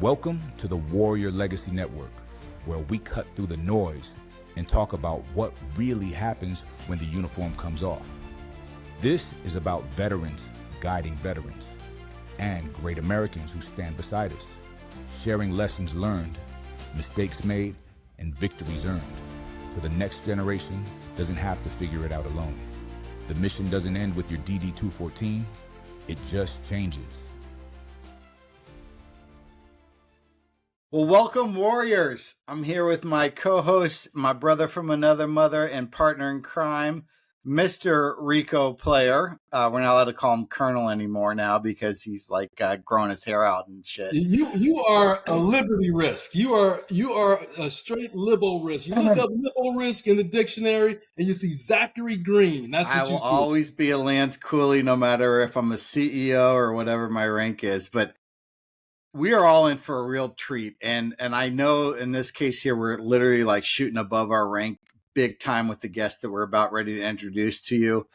Welcome to the Warrior Legacy Network, where we cut through the noise and talk about what really happens when the uniform comes off. This is about veterans guiding veterans and great Americans who stand beside us, sharing lessons learned, mistakes made, and victories earned, so the next generation doesn't have to figure it out alone. The mission doesn't end with your DD-214, it just changes. Well, welcome, Warriors. I'm here with my co-host, my brother from another mother and partner in crime, Mr. Riccoh Player. We're not allowed to call him Colonel anymore now because he's like growing his hair out and shit. You are a liberty risk. You are a straight liberal risk. You look up liberal risk in the dictionary and you see Zachary Green. That's what you see. I will always be a Lance Cooley, no matter if I'm a CEO or whatever my rank is. But we are all in for a real treat. And I know in this case here, we're literally like shooting above our rank big time with the guest that we're about ready to introduce to you.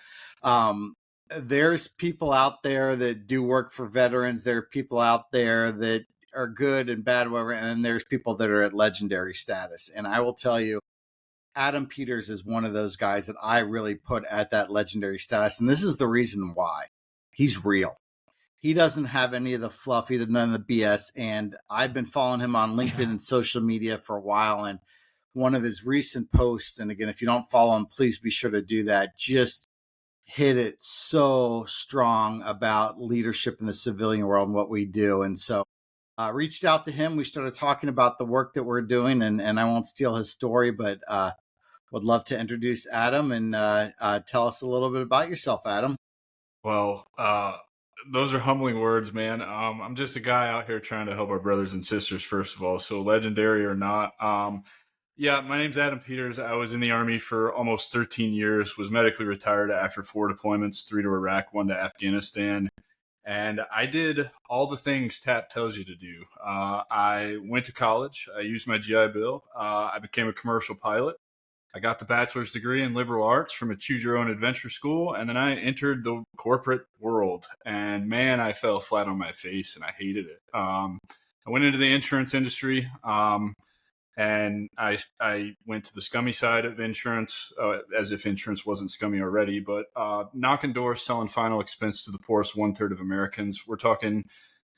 There's people out there that do work for veterans. There are people out there that are good and bad, whatever. And then there's people that are at legendary status. And I will tell you, Adam Peters is one of those guys that I really put at that legendary status. And this is the reason why. He's real. He doesn't have any of the fluff. He doesn't none of the BS. And I've been following him on LinkedIn and social media for a while. And one of his recent posts, and again, if you don't follow him, please be sure to do that, just hit it so strong about leadership in the civilian world and what we do. And so I reached out to him. We started talking about the work that we're doing, and I won't steal his story, but would love to introduce Adam and tell us a little bit about yourself, Adam. Well, those are humbling words, man. I'm just a guy out here trying to help our brothers and sisters, first of all. So legendary or not. Yeah, my name's Adam Peters. I was in the Army for almost 13 years, was medically retired after 4 deployments, 3 to Iraq, 1 to Afghanistan. And I did all the things TAP tells you to do. I went to college. I used my GI Bill. I became a commercial pilot. I got the bachelor's degree in liberal arts from a choose your own adventure school. And then I entered the corporate world. And man, I fell flat on my face and I hated it. I went into the insurance industry. And I went to the scummy side of insurance, as if insurance wasn't scummy already, but knocking doors, selling final expense to the poorest 1/3 of Americans. We're talking,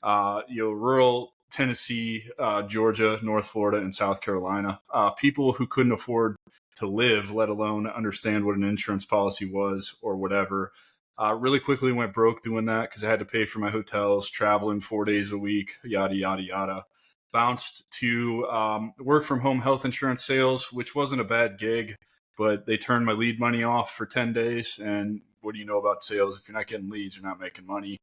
rural Tennessee, Georgia, North Florida, and South Carolina. People who couldn't afford to live, let alone understand what an insurance policy was or whatever. Really quickly went broke doing that because I had to pay for my hotels, traveling 4 days a week, yada, yada, yada. Bounced to work from home health insurance sales, which wasn't a bad gig, but they turned my lead money off for 10 days. And what do you know about sales? If you're not getting leads, you're not making money.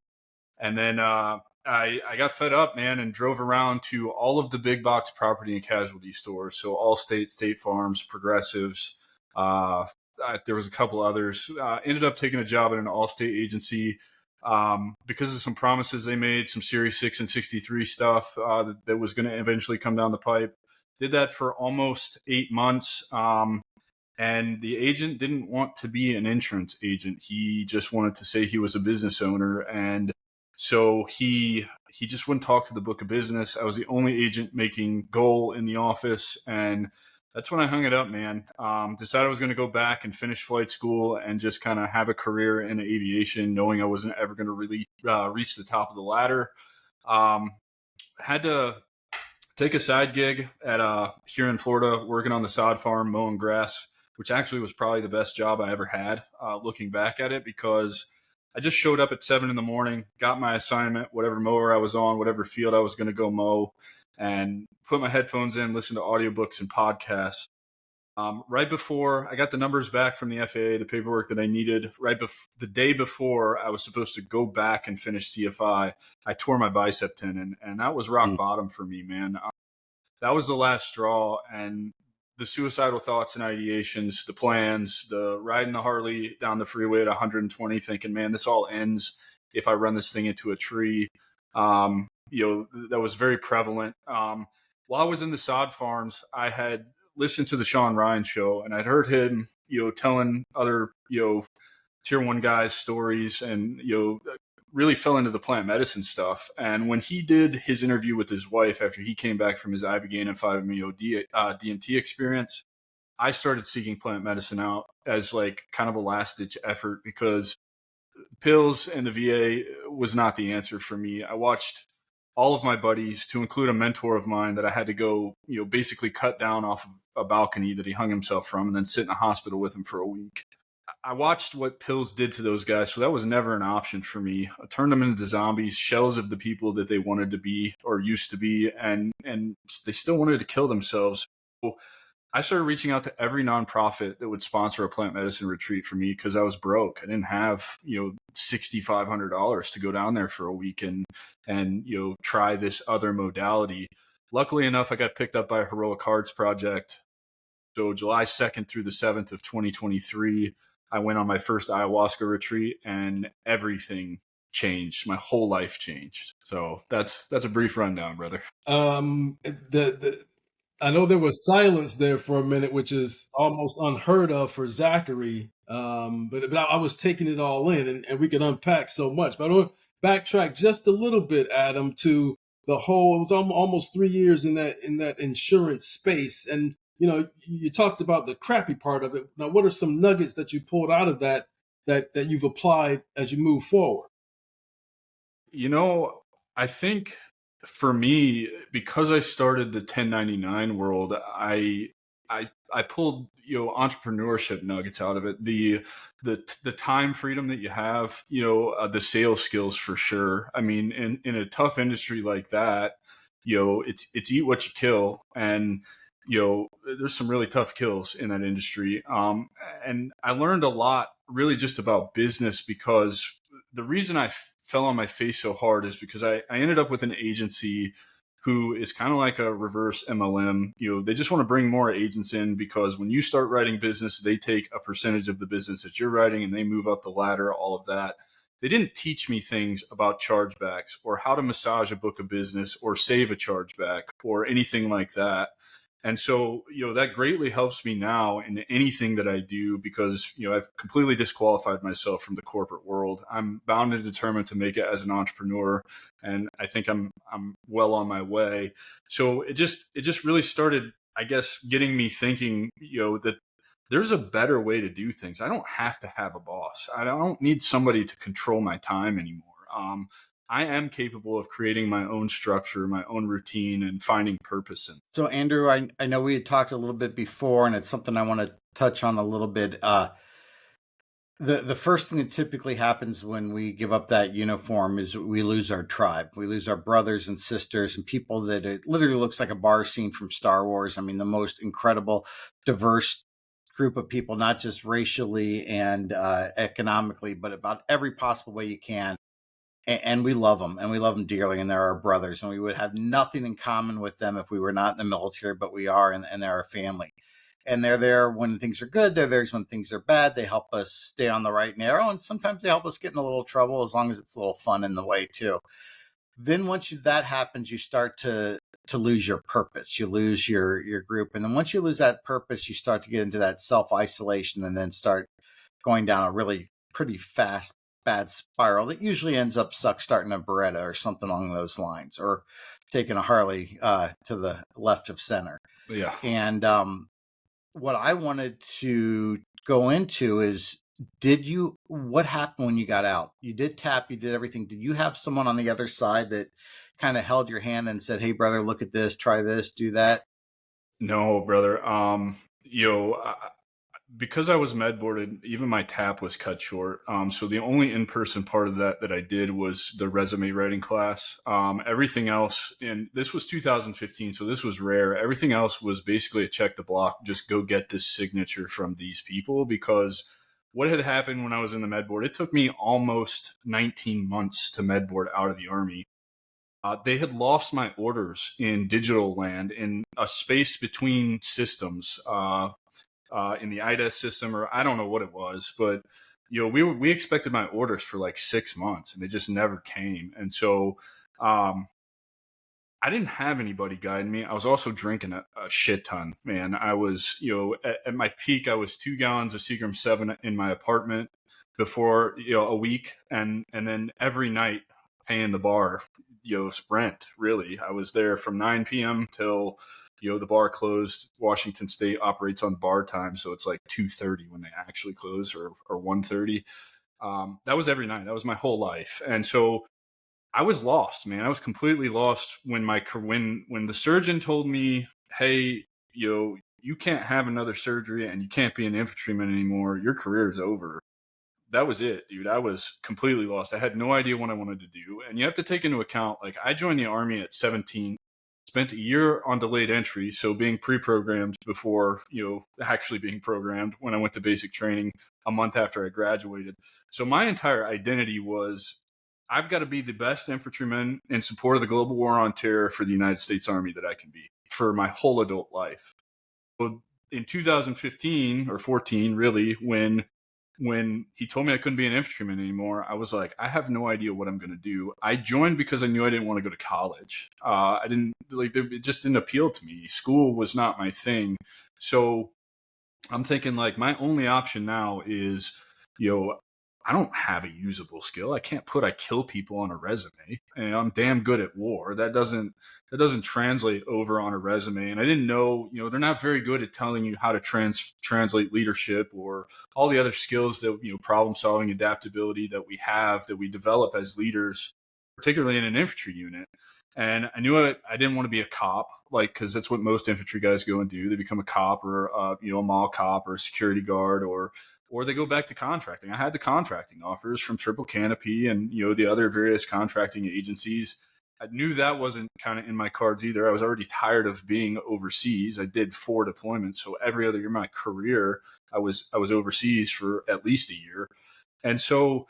And then I got fed up, man, and drove around to all of the big box property and casualty stores. So Allstate, State Farms, Progressives. There was a couple others. Ended up taking a job at an Allstate agency. Because of some promises they made, some Series 6 and 63 stuff that was going to eventually come down the pipe. Did that for almost 8 months. And the agent didn't want to be an insurance agent. He just wanted to say he was a business owner. And so he just wouldn't talk to the book of business. I was the only agent making goal in the office. And that's when I hung it up, man. Decided I was going to go back and finish flight school and just kind of have a career in aviation, knowing I wasn't ever going to really reach the top of the ladder. Had to take a side gig at here in Florida, working on the sod farm, mowing grass, which actually was probably the best job I ever had, looking back at it, because I just showed up at 7 a.m, got my assignment, whatever mower I was on, whatever field I was going to go mow, and put my headphones in, listen to audiobooks and podcasts. Right before I got the numbers back from the FAA, the paperwork that I needed, the day before I was supposed to go back and finish CFI, I tore my bicep tendon, and that was rock bottom for me, man. That was the last straw, and the suicidal thoughts and ideations, the plans, the riding the Harley down the freeway at 120, thinking, man, this all ends if I run this thing into a tree. That was very prevalent. While I was in the sod farms, I had listened to the Sean Ryan show, and I'd heard him, telling other, tier 1 guys stories and, really fell into the plant medicine stuff. And when he did his interview with his wife after he came back from his Ibogaine and 5-MeO DMT experience, I started seeking plant medicine out as like kind of a last ditch effort, because pills and the VA was not the answer for me. I watched all of my buddies, to include a mentor of mine that I had to go, basically cut down off of a balcony that he hung himself from and then sit in a hospital with him for a week. I watched what pills did to those guys, so that was never an option for me. I turned them into zombies, shells of the people that they wanted to be or used to be, and they still wanted to kill themselves. So I started reaching out to every nonprofit that would sponsor a plant medicine retreat for me, because I was broke. I didn't have, $6,500 to go down there for a week and try this other modality. Luckily enough, I got picked up by a Heroic Hearts project. So July 2nd through the 7th of 2023, I went on my first ayahuasca retreat, and everything changed. My whole life changed. So that's a brief rundown, brother. I know there was silence there for a minute, which is almost unheard of for Zachary. But I was taking it all in, and we could unpack so much. But I want to backtrack just a little bit, Adam, to the whole. It was almost 3 years in that insurance space, and you talked about the crappy part of it. Now, what are some nuggets that you pulled out of that you've applied as you move forward? I think for me, because I started the 1099 world, I pulled entrepreneurship nuggets out of it. The time freedom that you have, the sales skills for sure. I mean, in a tough industry like that, it's eat what you kill, and there's some really tough kills in that industry. And I learned a lot really just about business, because the reason I fell on my face so hard is because I ended up with an agency who is kind of like a reverse MLM. They just want to bring more agents in, because when you start writing business, they take a percentage of the business that you're writing and they move up the ladder, all of that. They didn't teach me things about chargebacks or how to massage a book of business or save a chargeback or anything like that. And so, that greatly helps me now in anything that I do, because, I've completely disqualified myself from the corporate world. I'm bound and determined to make it as an entrepreneur, and I think I'm well on my way. So it just really started, I guess, getting me thinking, that there's a better way to do things. I don't have to have a boss. I don't need somebody to control my time anymore. I am capable of creating my own structure, my own routine, and finding purpose in it. So, Andrew, I know we had talked a little bit before, and it's something I want to touch on a little bit. The first thing that typically happens when we give up that uniform is we lose our tribe. We lose our brothers and sisters and people that it literally looks like a bar scene from Star Wars. I mean, the most incredible, diverse group of people, not just racially and economically, but about every possible way you can. And we love them, and we love them dearly, and they're our brothers, and we would have nothing in common with them if we were not in the military, but we are, and they're our family. And they're there when things are good. They're there when things are bad. They help us stay on the right and narrow, and sometimes they help us get in a little trouble, as long as it's a little fun in the way too. Then once that happens, you start to lose your purpose. You lose your group, and then once you lose that purpose, you start to get into that self-isolation, and then start going down a really pretty fast bad spiral that usually ends up starting a Beretta or something along those lines, or taking a Harley to the left of center. Yeah. And what I wanted to go into is, what happened when you got out? You did tap, you did everything. Did you have someone on the other side that kind of held your hand and said, "Hey, brother, look at this, try this, do that"? No, brother. Because I was med boarded, even my tap was cut short. So the only in-person part of that I did was the resume writing class. Everything else, and this was 2015, so this was rare. Everything else was basically a check the block, just go get this signature from these people. Because what had happened when I was in the med board, it took me almost 19 months to med board out of the Army. They had lost my orders in digital land, in a space between systems, in the IDES system, or I don't know what it was, but we expected my orders for like 6 months, and they just never came. And so I didn't have anybody guiding me. I was also drinking a shit ton, man. I was, at my peak, I was 2 gallons of Seagram 7 in my apartment. before, a week, and then every night paying the bar, rent. Really, I was there from 9 p.m. till the bar closed. Washington State operates on bar time, so it's like 2:30 when they actually close, or 1:30. That was every night. That was my whole life, and so I was lost, man. I was completely lost when when the surgeon told me, "Hey, you can't have another surgery and you can't be an infantryman anymore. Your career is over." That was it, dude. I was completely lost. I had no idea what I wanted to do. And you have to take into account, like, I joined the Army at 17, spent a year on delayed entry, so being pre-programmed before, actually being programmed when I went to basic training a month after I graduated. So my entire identity was, I've got to be the best infantryman in support of the global war on terror for the United States Army that I can be for my whole adult life. So in 2015 or 14, really, when he told me I couldn't be an infantryman anymore, I was like, I have no idea what I'm going to do. I joined because I knew I didn't want to go to college. I didn't it just didn't appeal to me. School was not my thing. So I'm thinking, like, my only option now is, I don't have a usable skill. I can't put I kill people on a resume, and I'm damn good at war. That doesn't translate over on a resume. And I didn't know, they're not very good at telling you how to translate leadership or all the other skills that, problem solving, adaptability that we develop as leaders, particularly in an infantry unit. And I knew I didn't want to be a cop, like, because that's what most infantry guys go and do. They become a cop, or a mall cop, or a security guard, or they go back to contracting. I had the contracting offers from Triple Canopy and the other various contracting agencies. I knew that wasn't kind of in my cards either. I was already tired of being overseas. I did 4 deployments, so every other year of my career, I was overseas for at least a year, and so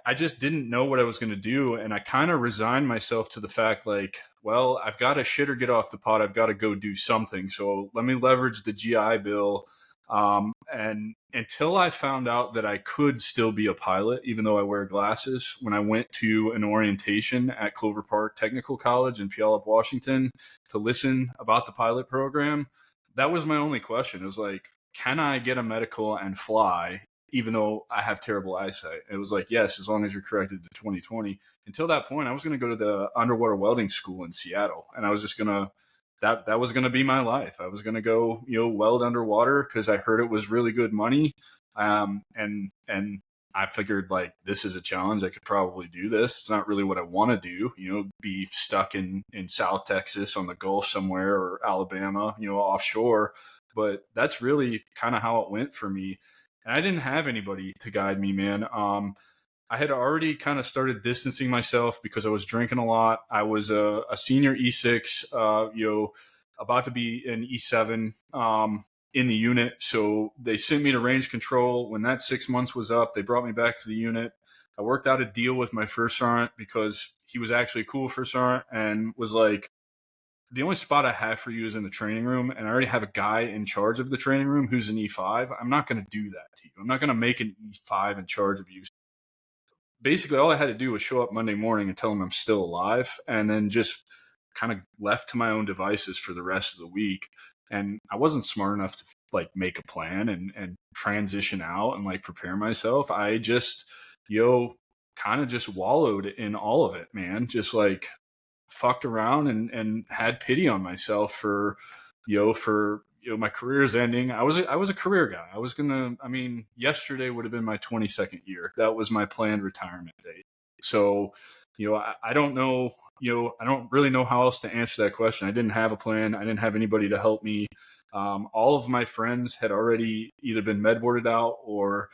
I just didn't know what I was going to do. And I kind of resigned myself to the fact, like, well, I've got to shit or get off the pot. I've got to go do something. So let me leverage the GI Bill. And until I found out that I could still be a pilot, even though I wear glasses, when I went to an orientation at Clover Park Technical College in Puyallup, Washington, to listen about the pilot program, that was my only question. It was like, can I get a medical and fly, even though I have terrible eyesight? It was like, yes, as long as you're corrected to 20/20. Until that point, I was going to go to the underwater welding school in Seattle, and I was just going to, that was going to be my life. I was going to go, weld underwater because I heard it was really good money. And I figured, like, this is a challenge. I could probably do this. It's not really what I want to do, be stuck in South Texas on the Gulf somewhere, or Alabama, offshore. But that's really kind of how it went for me. And I didn't have anybody to guide me, man. I had already kind of started distancing myself because I was drinking a lot. I was a senior E6, about to be an E7 in the unit. So they sent me to range control. When that 6 months was up, they brought me back to the unit. I worked out a deal with my first sergeant because he was actually a cool first sergeant and was like, the only spot I have for you is in the training room, and I already have a guy in charge of the training room who's an E5. I'm not going to do that to you. I'm not going to make an E5 in charge of you. Basically, all I had to do was show up Monday morning and tell him I'm still alive, and then just kind of left to my own devices for the rest of the week. And I wasn't smart enough to, like, make a plan and transition out and, like, prepare myself. I just, kind of just wallowed in all of it, man. Just, like, fucked around and had pity on myself for my career's ending. I was a career guy. I was gonna, yesterday would have been my 22nd year. That was my planned retirement date. So, I don't know, I don't really know how else to answer that question. I didn't have a plan. I didn't have anybody to help me. All of my friends had already either been med-boarded out, or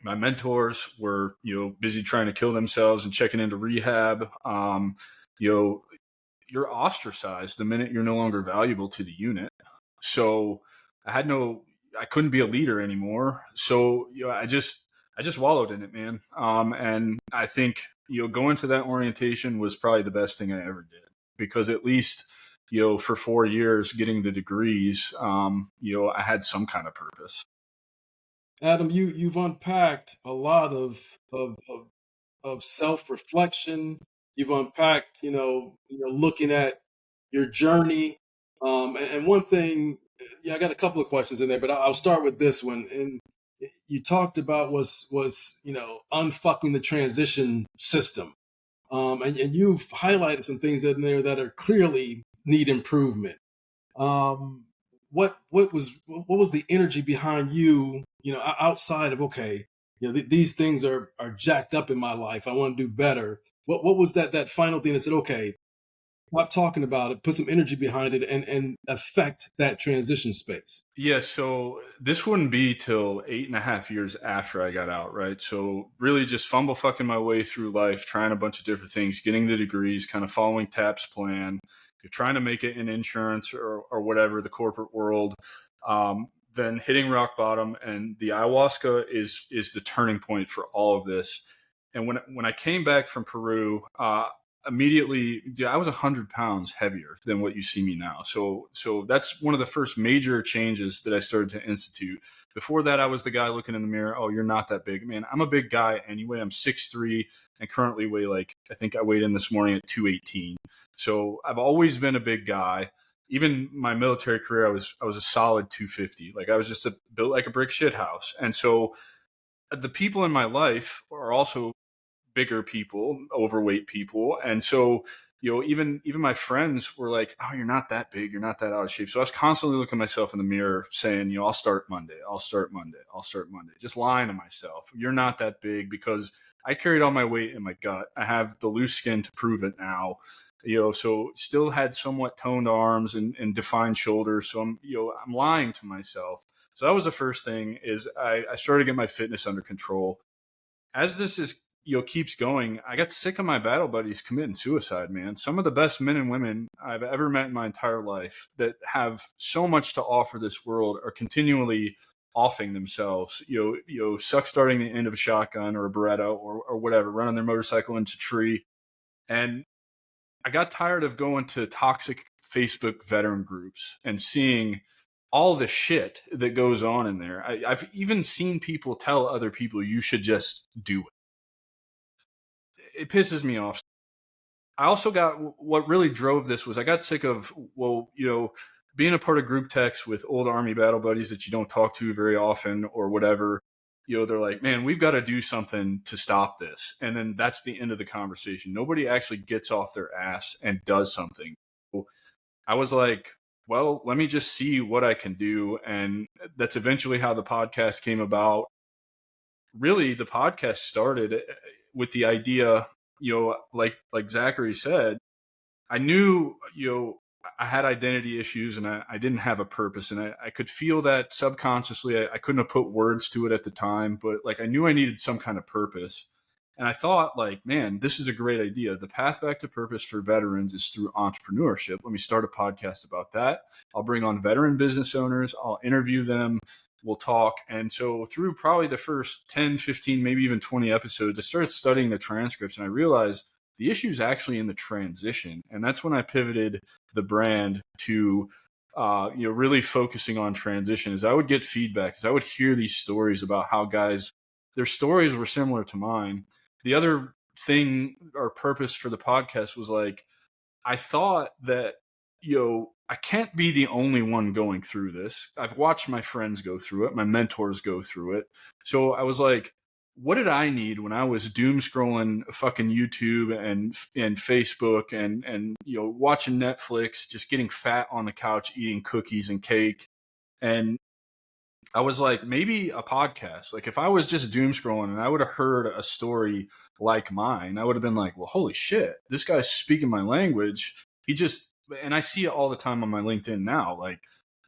my mentors were, busy trying to kill themselves and checking into rehab. You're ostracized the minute you're no longer valuable to the unit. So I couldn't be a leader anymore. So, I just wallowed in it, man. And I think, going to that orientation was probably the best thing I ever did, because at least, for 4 years getting the degrees, I had some kind of purpose. Adam, you've unpacked a lot of self-reflection. You've unpacked, looking at your journey. And one thing, I got a couple of questions in there, but I'll start with this one. And you talked about was unfucking the transition system, and you've highlighted some things in there that are clearly need improvement. What was the energy behind you? Outside of, okay, these things are jacked up in my life. I want to do better. What was that final thing that said, okay, stop talking about it, put some energy behind it, and affect that transition space? Yeah, so this wouldn't be till 8.5 years after I got out, right? So really just fumble fucking my way through life, trying a bunch of different things, getting the degrees, kind of following TAP's plan. You're trying to make it in insurance or whatever, the corporate world. Then hitting rock bottom, and the ayahuasca is the turning point for all of this. And when I came back from Peru, immediately, I was 100 pounds heavier than what you see me now. So that's one of the first major changes that I started to institute. Before that, I was the guy looking in the mirror. Oh, you're not that big, man. I'm a big guy anyway. I'm 6'3" and currently weigh, I think I weighed in this morning at 218. So I've always been a big guy. Even my military career, I was a solid 250. I was just built like a brick shit house. And so the people in my life are also bigger people, overweight people. And so, even my friends were like, oh, you're not that big. You're not that out of shape. So I was constantly looking at myself in the mirror saying, I'll start Monday. I'll start Monday. I'll start Monday. Just lying to myself. You're not that big, because I carried all my weight in my gut. I have the loose skin to prove it now. So still had somewhat toned arms and defined shoulders. So I'm lying to myself. So that was the first thing, is I started to get my fitness under control. As this is keeps going, I got sick of my battle buddies committing suicide, man. Some of the best men and women I've ever met in my entire life that have so much to offer this world are continually offing themselves, suck starting the end of a shotgun or a Beretta or whatever, running their motorcycle into a tree. And I got tired of going to toxic Facebook veteran groups and seeing all the shit that goes on in there. I've even seen people tell other people, you should just do it. It pisses me off. I also what really drove this was I got sick of, being a part of group texts with old Army battle buddies that you don't talk to very often or whatever. They're like, man, we've got to do something to stop this. And then that's the end of the conversation. Nobody actually gets off their ass and does something. I was like, well, let me just see what I can do. And that's eventually how the podcast came about. Really, the podcast started with the idea, like Zachary said, I knew, I had identity issues and I didn't have a purpose. And I could feel that subconsciously. I couldn't have put words to it at the time, but I knew I needed some kind of purpose. And I thought, man, this is a great idea. The path back to purpose for veterans is through entrepreneurship. Let me start a podcast about that. I'll bring on veteran business owners. I'll interview them. We'll talk. And so through probably the first 10, 15, maybe even 20 episodes, I started studying the transcripts and I realized the issue is actually in the transition. And that's when I pivoted the brand to, really focusing on transition. As I would get feedback, as I would hear these stories about how guys, their stories were similar to mine. The other thing or purpose for the podcast was I thought that, I can't be the only one going through this. I've watched my friends go through it. My mentors go through it. So I was like, what did I need when I was doom scrolling fucking YouTube and Facebook and watching Netflix, just getting fat on the couch, eating cookies and cake. And I was like, maybe a podcast. If I was just doom scrolling and I would have heard a story like mine, I would have been like, well, holy shit, this guy's speaking my language. And I see it all the time on my LinkedIn now.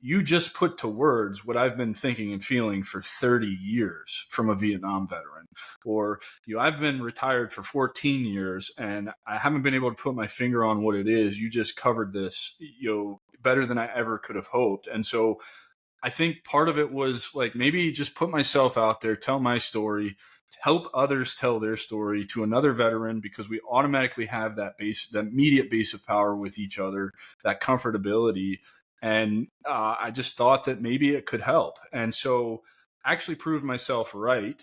You just put to words what I've been thinking and feeling for 30 years from a Vietnam veteran. Or, I've been retired for 14 years and I haven't been able to put my finger on what it is. You just covered this, better than I ever could have hoped. And so I think part of it was maybe just put myself out there, tell my story, to help others tell their story to another veteran, because we automatically have that immediate base of power with each other, that comfortability. And I just thought that maybe it could help. And so I actually proved myself right.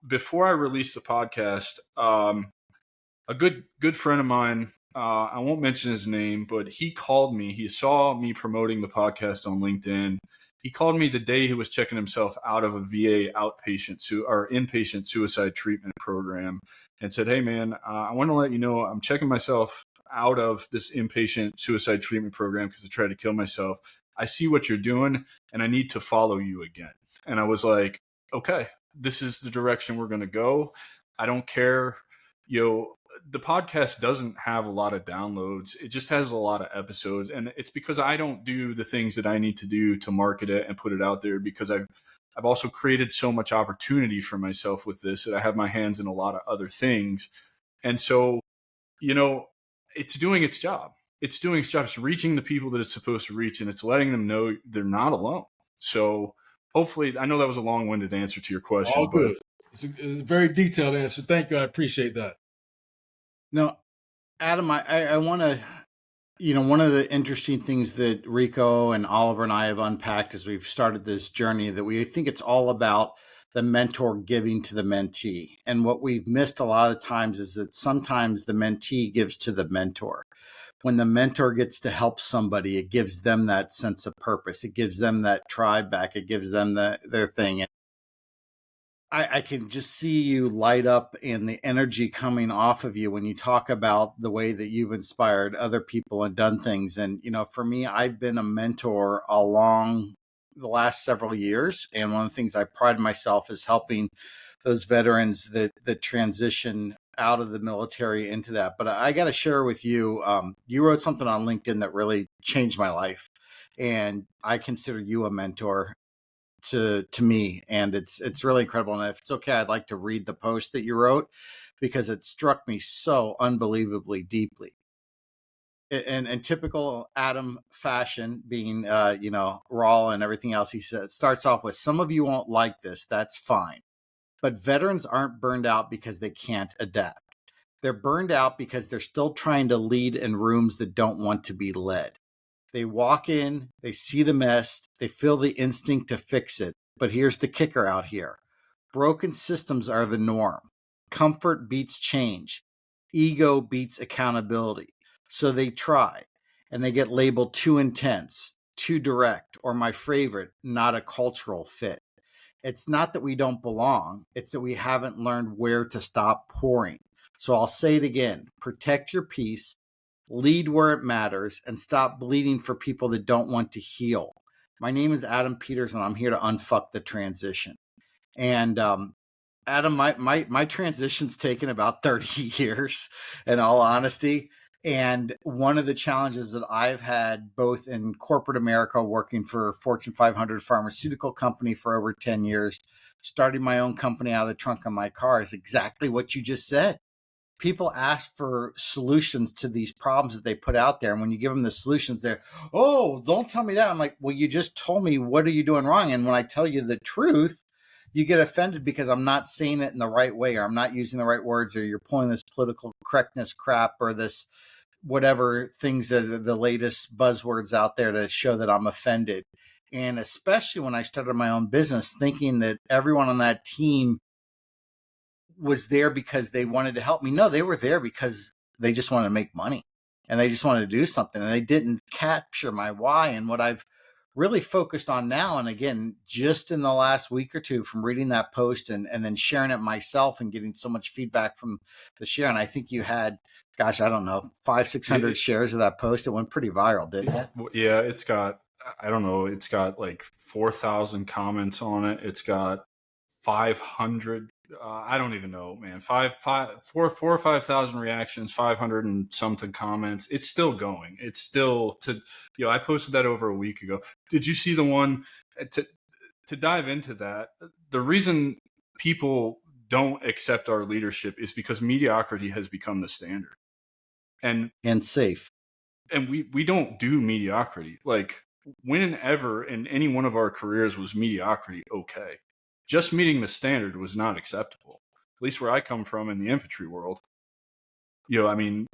Before I released the podcast, a good friend of mine, I won't mention his name, but he called me. He saw me promoting the podcast on LinkedIn, He called me the day he was checking himself out of a VA or inpatient suicide treatment program, and said, "Hey man, I want to let you know I'm checking myself out of this inpatient suicide treatment program because I tried to kill myself. I see what you're doing and I need to follow you again." And I was like, okay, this is the direction we're going to go. I don't care. The podcast doesn't have a lot of downloads. It just has a lot of episodes. And it's because I don't do the things that I need to do to market it and put it out there, because I've also created so much opportunity for myself with this that I have my hands in a lot of other things. And so, it's doing its job. It's doing its job. It's reaching the people that it's supposed to reach, and it's letting them know they're not alone. So hopefully, I know that was a long-winded answer to your question. All good. It's a very detailed answer. Thank you. I appreciate that. No, Adam, I want to, one of the interesting things that Riccoh and Oliver and I have unpacked as we've started this journey, that we think it's all about the mentor giving to the mentee. And what we've missed a lot of times is that sometimes the mentee gives to the mentor. When the mentor gets to help somebody, it gives them that sense of purpose. It gives them that tribe back. It gives them their thing. I can just see you light up and the energy coming off of you when you talk about the way that you've inspired other people and done things. And, for me, I've been a mentor along the last several years. And one of the things I pride myself is helping those veterans that transition out of the military into that. But I got to share with you, you wrote something on LinkedIn that really changed my life. And I consider you a mentor to me, and it's really incredible. And if it's okay, I'd like to read the post that you wrote, because it struck me so unbelievably deeply. In typical Adam fashion, being raw and everything else, he said, starts off with, "Some of you won't like this, that's fine, but veterans aren't burned out because they can't adapt. They're burned out because they're still trying to lead in rooms that don't want to be led. They walk in, they see the mess, they feel the instinct to fix it. But here's the kicker out here. Broken systems are the norm. Comfort beats change. Ego beats accountability. So they try, and they get labeled too intense, too direct, or my favorite, not a cultural fit. It's not that we don't belong. It's that we haven't learned where to stop pouring. So I'll say it again. Protect your peace. Lead where it matters, and stop bleeding for people that don't want to heal. My name is Adam Peters, and I'm here to unfuck the transition." And Adam, my transition's taken about 30 years, in all honesty. And one of the challenges that I've had, both in corporate America, working for a Fortune 500 pharmaceutical company for over 10 years, starting my own company out of the trunk of my car, is exactly what you just said. People ask for solutions to these problems that they put out there. And when you give them the solutions, they're, "Oh, don't tell me that." I'm like, well, you just told me, what are you doing wrong? And when I tell you the truth, you get offended because I'm not saying it in the right way, or I'm not using the right words, or you're pulling this political correctness crap, or this whatever things that are the latest buzzwords out there to show that I'm offended. And especially when I started my own business, thinking that everyone on that team was there because they wanted to help me. No, they were there because they just wanted to make money, and they just wanted to do something, and they didn't capture my why. And what I've really focused on now, and again, just in the last week or two, from reading that post and then sharing it myself and getting so much feedback from the share. And I think you had, gosh, I don't know, 500-600 shares of that post. It went pretty viral, didn't it? Yeah, it's got like 4,000 comments on it. It's got 500. I don't even know, man. 4,000 or 5,000 reactions, 500 and something comments. It's still going. It's still I posted that over a week ago. Did you see the one to dive into that? The reason people don't accept our leadership is because mediocrity has become the standard, and safe. And we don't do mediocrity. Like, whenever in any one of our careers was mediocrity okay? Just meeting the standard was not acceptable, at least where I come from in the infantry world. And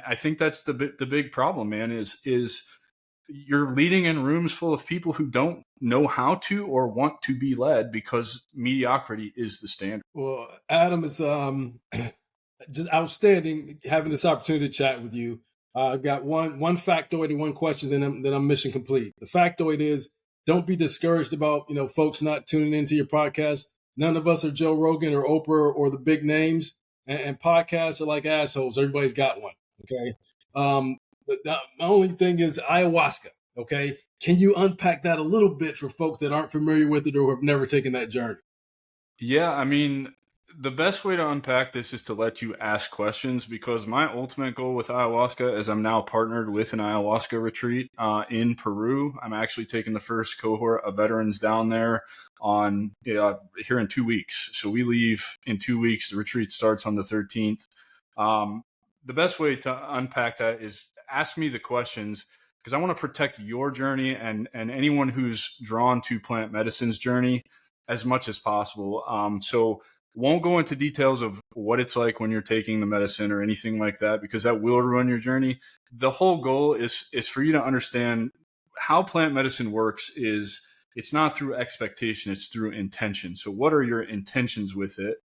I think that's the big problem, man, is you're leading in rooms full of people who don't know how to or want to be led because mediocrity is the standard. Well, Adam, is just outstanding having this opportunity to chat with you. I've got one factoid and one question, then I'm mission complete. The factoid is, don't be discouraged about, folks not tuning into your podcast. None of us are Joe Rogan or Oprah or the big names, and podcasts are like assholes. Everybody's got one. Okay. But the only thing is ayahuasca. Okay. Can you unpack that a little bit for folks that aren't familiar with it or have never taken that journey? Yeah, I mean, the best way to unpack this is to let you ask questions, because my ultimate goal with ayahuasca is I'm now partnered with an ayahuasca retreat in Peru. I'm actually taking the first cohort of veterans down there on here in 2 weeks. So we leave in 2 weeks. The retreat starts on the 13th. The best way to unpack that is ask me the questions, because I want to protect your journey and anyone who's drawn to plant medicine's journey as much as possible. So won't go into details of what it's like when you're taking the medicine or anything like that, because that will ruin your journey. The whole goal is for you to understand how plant medicine works. Is it's not through expectation, it's through intention. So what are your intentions with it?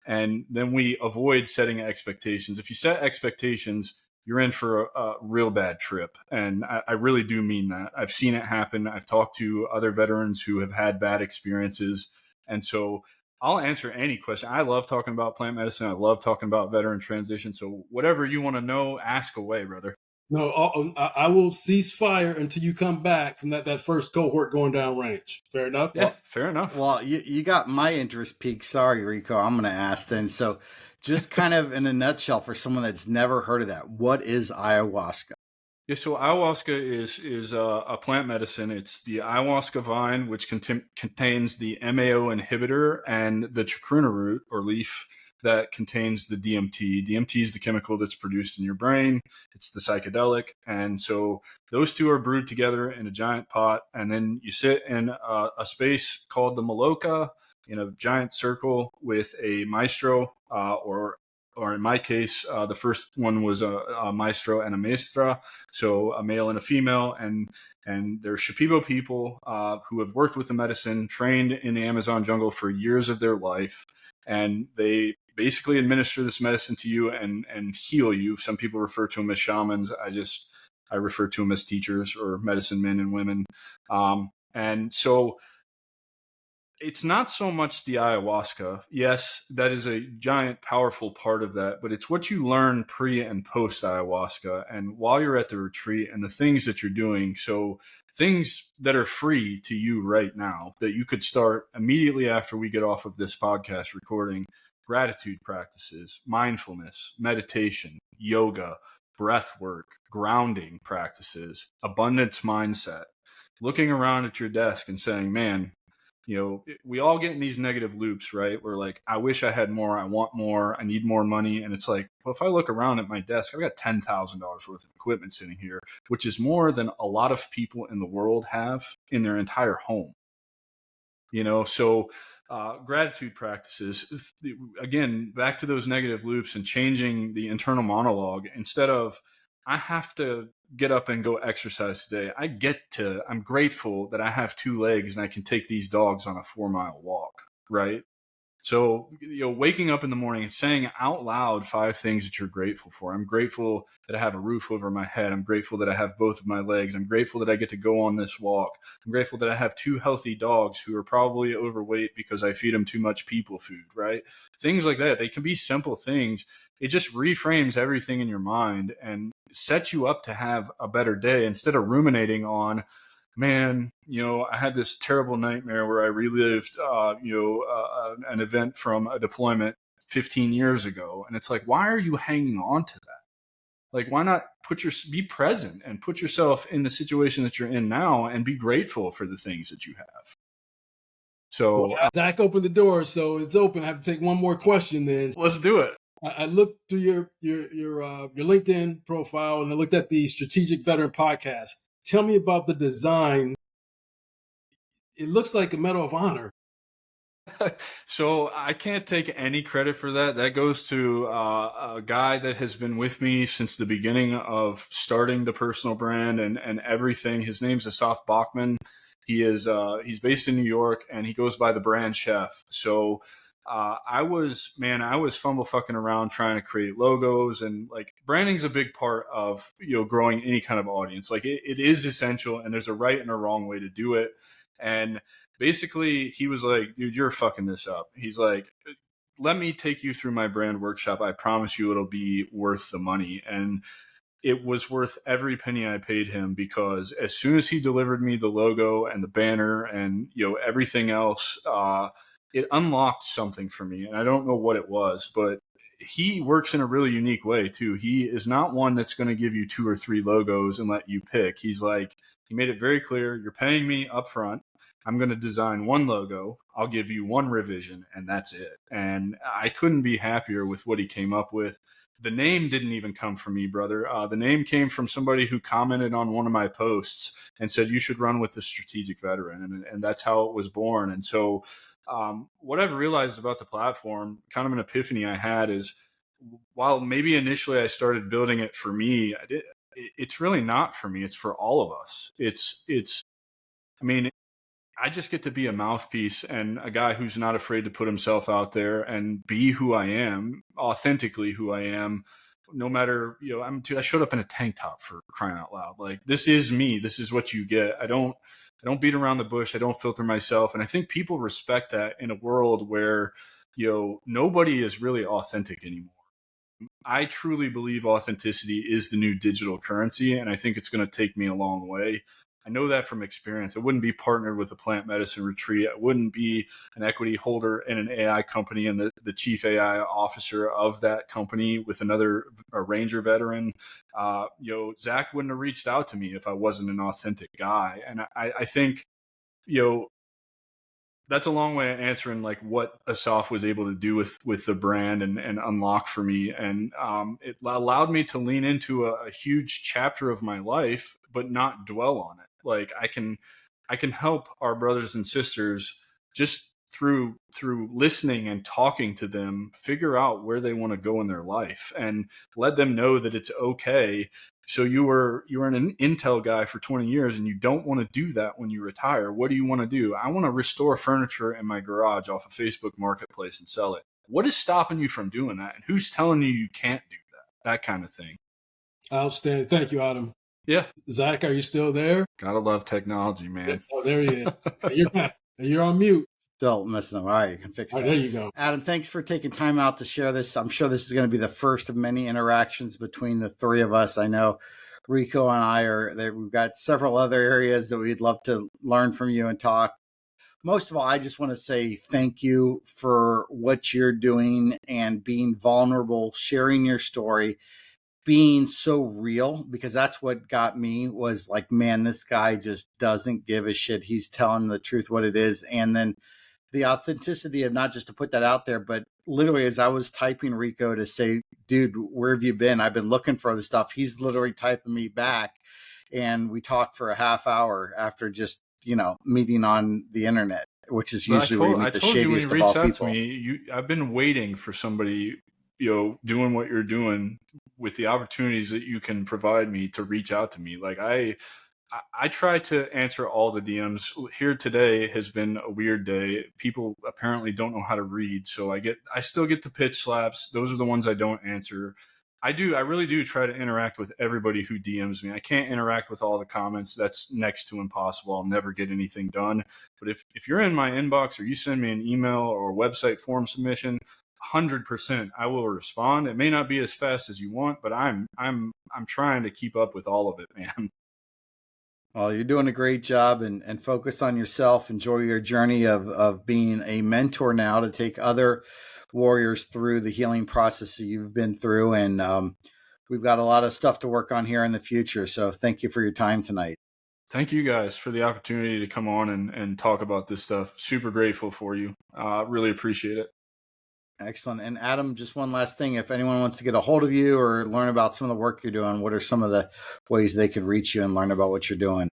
And then we avoid setting expectations. If you set expectations, you're in for a real bad trip. And I really do mean that. I've seen it happen. I've talked to other veterans who have had bad experiences. And so I'll answer any question. I love talking about plant medicine. I love talking about veteran transition. So whatever you want to know, ask away, brother. No, I will cease fire until you come back from that first cohort going down range. Fair enough? Yeah, fair enough. Well, you got my interest piqued. Sorry, Riccoh. I'm going to ask then. So just kind of in a nutshell, for someone that's never heard of that, what is ayahuasca? Yeah, so ayahuasca is a plant medicine. It's the ayahuasca vine, which contains the MAO inhibitor, and the chacruna root or leaf that contains the DMT. DMT is the chemical that's produced in your brain. It's the psychedelic. And so those two are brewed together in a giant pot. And then you sit in a space called the Maloka in a giant circle with a maestro, or in my case, the first one was a maestro and a maestra, so a male and a female, and they're Shipibo people who have worked with the medicine, trained in the Amazon jungle for years of their life, and they basically administer this medicine to you and heal you. Some people refer to them as shamans. I refer to them as teachers or medicine men and women, and so it's not so much the ayahuasca. Yes, that is a giant, powerful part of that, but it's what you learn pre and post ayahuasca and while you're at the retreat and the things that you're doing. So things that are free to you right now that you could start immediately after we get off of this podcast recording: gratitude practices, mindfulness, meditation, yoga, breath work, grounding practices, abundance mindset, looking around at your desk and saying, man, we all get in these negative loops, right? We're like, I wish I had more. I want more. I need more money. And it's like, well, if I look around at my desk, I've got $10,000 worth of equipment sitting here, which is more than a lot of people in the world have in their entire home. So gratitude practices, again, back to those negative loops and changing the internal monologue. Instead of, I have to get up and go exercise today, I'm grateful that I have 2 legs and I can take these dogs on a 4-mile walk, right? So, waking up in the morning and saying out loud 5 things that you're grateful for. I'm grateful that I have a roof over my head. I'm grateful that I have both of my legs. I'm grateful that I get to go on this walk. I'm grateful that I have 2 healthy dogs who are probably overweight because I feed them too much people food, right? Things like that. They can be simple things. It just reframes everything in your mind and sets you up to have a better day instead of ruminating on, man, I had this terrible nightmare where I relived, an event from a deployment 15 years ago. And it's like, why are you hanging on to that? Like, why not be present and put yourself in the situation that you're in now and be grateful for the things that you have. So Zach opened the door, so it's open. I have to take one more question then. Let's do it. I looked through your LinkedIn profile and I looked at the Strategic Veteran Podcast. Tell me about the design. It looks like a Medal of Honor. So I can't take any credit for that. That goes to a guy that has been with me since the beginning of starting the personal brand and everything. His name's Asaf Bachman. He's based in New York and he goes by the brand chef. So I was fumble fucking around trying to create logos, and like branding's a big part of growing any kind of audience. Like it is essential, and there's a right and a wrong way to do it. And basically he was like, dude, you're fucking this up. He's like, let me take you through my brand workshop. I promise you it'll be worth the money. And it was worth every penny I paid him, because as soon as he delivered me the logo and the banner and, you know, everything else, it unlocked something for me. And I don't know what it was, but he works in a really unique way too. He is not one that's going to give you 2 or 3 logos and let you pick. He's like, he made it very clear, you're paying me up front. I'm going to design one logo. I'll give you one revision, and that's it. And I couldn't be happier with what he came up with. The name didn't even come from me, brother. The name came from somebody who commented on one of my posts and said, you should run with the strategic veteran. And that's how it was born. And so what I've realized about the platform, kind of an epiphany I had, is while maybe initially I started building it for me, it's really not for me. It's for all of us. I mean, I just get to be a mouthpiece and a guy who's not afraid to put himself out there and be who I am, authentically who I am, no matter, you know, I showed up in a tank top, for crying out loud. Like, this is me. This is what you get. I don't beat around the bush. I don't filter myself. And I think people respect that in a world where, you know, nobody is really authentic anymore. I truly believe authenticity is the new digital currency, and I think it's going to take me a long way. I know that from experience. I wouldn't be partnered with a plant medicine retreat. I wouldn't be an equity holder in an AI company and the chief AI officer of that company with a Ranger veteran. You know, Zach wouldn't have reached out to me if I wasn't an authentic guy. And I think, you know, that's a long way of answering like what Asaf was able to do with the brand and unlock for me. And it allowed me to lean into a huge chapter of my life, but not dwell on it. Like I can help our brothers and sisters just through listening and talking to them, figure out where they want to go in their life and let them know that it's okay. So you were an Intel guy for 20 years and you don't want to do that when you retire. What do you want to do? I want to restore furniture in my garage off of Facebook Marketplace and sell it. What is stopping you from doing that? And who's telling you can't do that? That kind of thing. Outstanding. Thank you, Adam. Yeah. Zach, are you still there? Gotta love technology, man. Oh, there he is. You're back. You're on mute. Still missing them. All right, you can fix that. There you go. Adam, thanks for taking time out to share this. I'm sure this is going to be the first of many interactions between the three of us. I know Riccoh and I are there. We've got several other areas that we'd love to learn from you and talk. Most of all, I just want to say thank you for what you're doing and being vulnerable, sharing your story, being so real, because that's what got me, was like, man, this guy just doesn't give a shit. He's telling the truth, what it is. And then the authenticity of not just to put that out there, but literally as I was typing Riccoh to say, dude, where have you been? I've been looking for this stuff. He's literally typing me back. And we talked for a half hour after just, you know, meeting on the internet, which is usually where you meet the shadiest of all people. I've been waiting for somebody, you know, doing what you're doing with the opportunities that you can provide me to reach out to me. Like I try to answer all the DMs. Here today has been a weird day. People apparently don't know how to read. So I still get the pitch slaps. Those are the ones I don't answer. I really do try to interact with everybody who DMs me. I can't interact with all the comments. That's next to impossible. I'll never get anything done. But if you're in my inbox or you send me an email or website form submission, 100% I will respond. It may not be as fast as you want, but I'm trying to keep up with all of it, man. Well, you're doing a great job, and focus on yourself. Enjoy your journey of being a mentor now to take other warriors through the healing process that you've been through. And we've got a lot of stuff to work on here in the future. So thank you for your time tonight. Thank you guys for the opportunity to come on and talk about this stuff. Super grateful for you. Really appreciate it. Excellent. And Adam, just one last thing. If anyone wants to get a hold of you or learn about some of the work you're doing, what are some of the ways they could reach you and learn about what you're doing?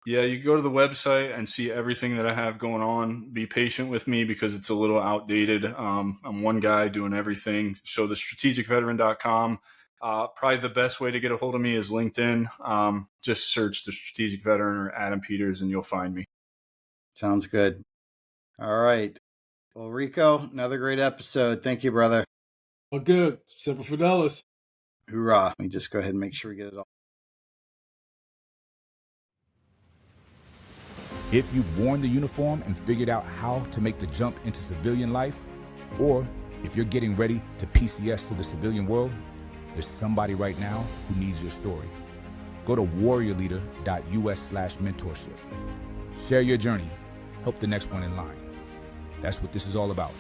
Yeah, you go to the website and see everything that I have going on. Be patient with me because it's a little outdated. I'm one guy doing everything. So the strategicveteran.com, probably the best way to get a hold of me is LinkedIn. Just search the Strategic Veteran or Adam Peters and you'll find me. Sounds good. All right. Well, Riccoh, another great episode. Thank you, brother. Well, good. Semper Fidelis. Hoorah. Let me just go ahead and make sure we get it all. If you've worn the uniform and figured out how to make the jump into civilian life, or if you're getting ready to PCS to the civilian world, there's somebody right now who needs your story. Go to warriorleader.us/mentorship. Share your journey. Help the next one in line. That's what this is all about.